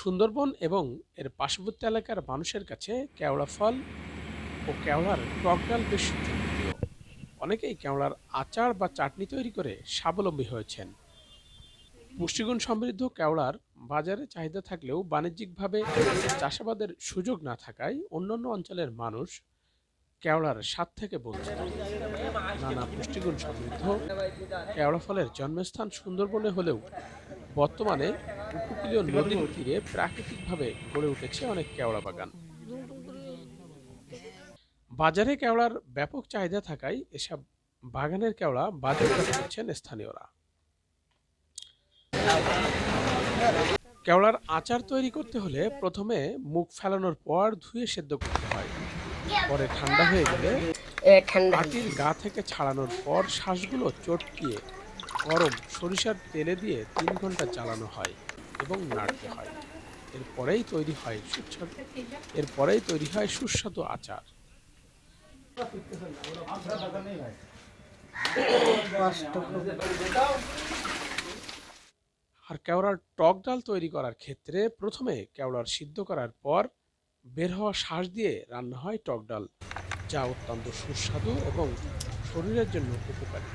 সুন্দরবন এবং এর পার্শ্ববর্তী এলাকার মানুষের কাছে কেওড়া ফল ও কেওড়ার টক ডাল বেশ জনপ্রিয়। অনেকেই কেওড়ার আচার বা চাটনি তৈরি করে স্বাবলম্বী হয়েছেন। পুষ্টিগুণ সমৃদ্ধ কেওড়ার বাজারে চাহিদা থাকলেও বাণিজ্যিকভাবে চাষাবাদের সুযোগ না থাকায় অন্যান্য অঞ্চলের মানুষ কেওড়ার স্বাদ থেকে বঞ্চিত। নানা পুষ্টিগুণ সমৃদ্ধ কেওড়া ফলের জন্মস্থান সুন্দরবনে হলেও বর্তমানে উপকূলীয় নদীর তীরে প্রাকৃতিকভাবে গড়ে উঠেছে অনেক কেওড়া বাগান। বাজারে কেওড়ার ব্যাপক চাহিদা থাকায় এসব বাগানের কেওড়া বাজারজাত করছেন স্থানীয়রা। কেওড়ার আচার তৈরি করতে হলে প্রথমে মুখ ফেলানোর পর ধুয়ে সেদ্ধ করতে হয়। পরে ঠান্ডা হয়ে গেলে আটির গা থেকে ছাড়ানোর পর শ্বাসগুলো চটকিয়ে গরম সরিষার তেলে দিয়ে 3 ঘন্টা জ্বালানো হয় এবং নাড়তে হয়। এরপরেই তৈরি হয় সুস্বাদু আচার। আর কেওড়ার টক ডাল তৈরি করার ক্ষেত্রে প্রথমে কেওড়ার সিদ্ধ করার পর বের হওয়া শাঁস দিয়ে রান্না হয় টক ডাল, যা অত্যন্ত সুস্বাদু এবং শরীরের জন্য উপকারী।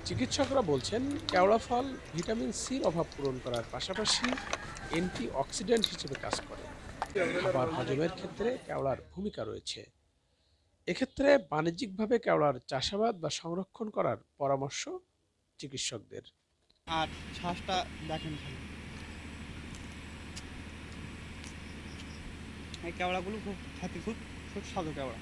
চিকিৎসকরা বলছেন কেওড়া ফল ভিটামিন সির অভাব পূরণ করার পাশাপাশি অ্যান্টিঅক্সিডেন্ট হিসেবে কাজ করে। খাবার হজমের ক্ষেত্রে কেওড়ার ভূমিকা রয়েছে। এক্ষেত্রে বাণিজ্যিকভাবে কেওড়ার চাষাবাদ বা সংরক্ষণ করার পরামর্শ চিকিৎসকদের। আর শ্বাসটা দেখেন খালি, এই কেওড়াগুলো খুব খেতে খুব সুস্বাদু কেওড়া।